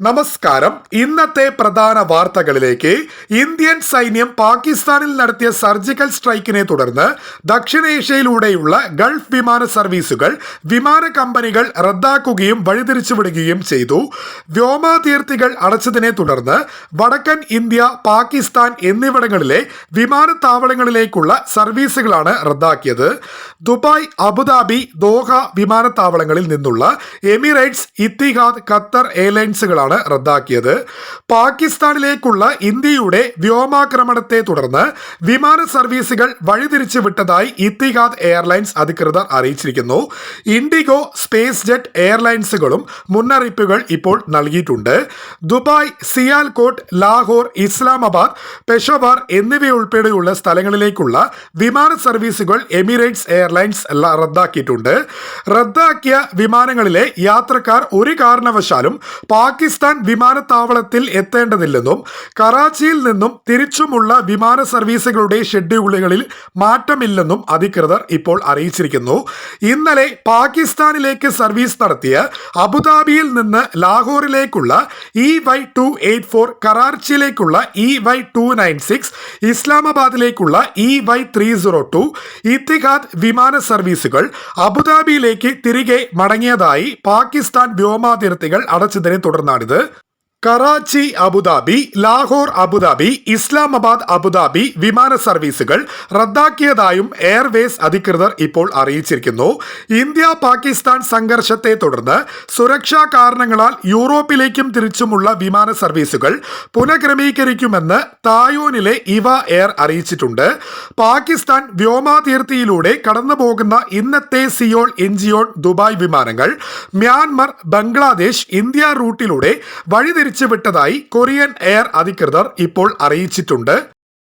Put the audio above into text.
നമസ്കാരം. ഇന്നത്തെ പ്രധാന വാർത്തകളിലേക്ക്. ഇന്ത്യൻ സൈന്യം പാകിസ്ഥാനിൽ നടത്തിയ സർജിക്കൽ സ്ട്രൈക്കിനെ തുടർന്ന് ദക്ഷിണേഷ്യയിലൂടെയുള്ള ഗൾഫ് വിമാന സർവീസുകൾ വിമാന കമ്പനികൾ റദ്ദാക്കുകയും വഴിതിരിച്ചുവിടുകയും ചെയ്തു. വ്യോമാതിർത്തികൾ അടച്ചതിനെ തുടർന്ന് വടക്കൻ ഇന്ത്യ, പാകിസ്ഥാൻ എന്നിവിടങ്ങളിലെ വിമാനത്താവളങ്ങളിലേക്കുള്ള സർവീസുകളാണ് റദ്ദാക്കിയത്. ദുബായ്, അബുദാബി, ദോഹ വിമാനത്താവളങ്ങളിൽ നിന്നുള്ള എമിറേറ്റ്സ്, ഇത്തിഹാദ്, ഖത്തർ എയർലൈൻസുകളാണ് റദ്ദാക്കിയത്. പാകിസ്ഥാനിലേക്കുള്ള ഇന്ത്യയുടെ വ്യോമാക്രമണത്തെ തുടർന്ന് വിമാന സർവീസുകൾ വഴിതിരിച്ചു വിട്ടതായി ഇത്തിഹാദ് എയർലൈൻസ് അധികൃതർ അറിയിച്ചിരിക്കുന്നു. ഇൻഡിഗോ, സ്പേസ് ജെറ്റ് എയർലൈൻസുകളും മുന്നറിയിപ്പുകൾ ഇപ്പോൾ നൽകിയിട്ടുണ്ട്. ദുബായ്, സിയാൽകോട്ട്, ലാഹോർ, ഇസ്ലാമാബാദ്, പെഷവാർ എന്നിവയുൾപ്പെടെയുള്ള സ്ഥലങ്ങളിലേക്കുള്ള വിമാന സർവീസുകൾ എമിറേറ്റ്സ് എയർലൈൻസ് റദ്ദാക്കിയിട്ടുണ്ട്. റദ്ദാക്കിയ വിമാനങ്ങളിലെ യാത്രക്കാർ ഒരു കാരണവശാലും പാകിസ്ഥാൻ വിമാനത്താവളത്തിൽ എത്തേണ്ടതില്ലെന്നും കറാച്ചിയിൽ നിന്നും തിരിച്ചുമുള്ള വിമാന സർവീസുകളുടെ ഷെഡ്യൂളുകളിൽ മാറ്റമില്ലെന്നും അധികൃതർ ഇപ്പോൾ അറിയിച്ചിരിക്കുന്നു. ഇന്നലെ പാകിസ്ഥാനിലേക്ക് സർവീസ് നടത്തിയ അബുദാബിയിൽ നിന്ന് ലാഹോറിലേക്കുള്ള EY284, കറാച്ചിയിലേക്കുള്ള EY296, ഇസ്ലാമാബാദിലേക്കുള്ള EY302, ഇത്തിഹാദ് വിമാന സർവീസുകൾ അബുദാബിയിലേക്ക് തിരികെ മടങ്ങിയതായി പാകിസ്ഥാൻ വ്യോമാതിർത്തികൾ അടച്ചതിനെ തുടർന്നാണിത്. Karachi Abu Dhabi, Lahore Abu Dhabi, Islamabad Abu Dhabi വിമാന സർവീസുകൾ റദ്ദാക്കിയതായും എയർവേസ് അധികൃതർ ഇപ്പോൾ അറിയിച്ചിരിക്കുന്നു. ഇന്ത്യ പാകിസ്ഥാൻ സംഘർഷത്തെ തുടർന്ന് സുരക്ഷാ കാരണങ്ങളാൽ യൂറോപ്പിലേക്കും തിരിച്ചുമുള്ള വിമാന സർവീസുകൾ പുനഃക്രമീകരിക്കുമെന്ന് തായോനിലെ ഇവ എയർ അറിയിച്ചിട്ടുണ്ട്. പാകിസ്ഥാൻ വ്യോമാതിർത്തിയിലൂടെ കടന്നുപോകുന്ന ഇന്നത്തെ സിയോൾ, ഇഞ്ചിയോൺ, ദുബായ് വിമാനങ്ങൾ മ്യാൻമർ, ബംഗ്ലാദേശ്, ഇന്ത്യ റൂട്ടിലൂടെ വഴിതിരിച്ചു വിട്ടതായി കൊറിയൻ എയർ അധികൃതർ ഇപ്പോൾ അറിയിച്ചിട്ടുണ്ട്.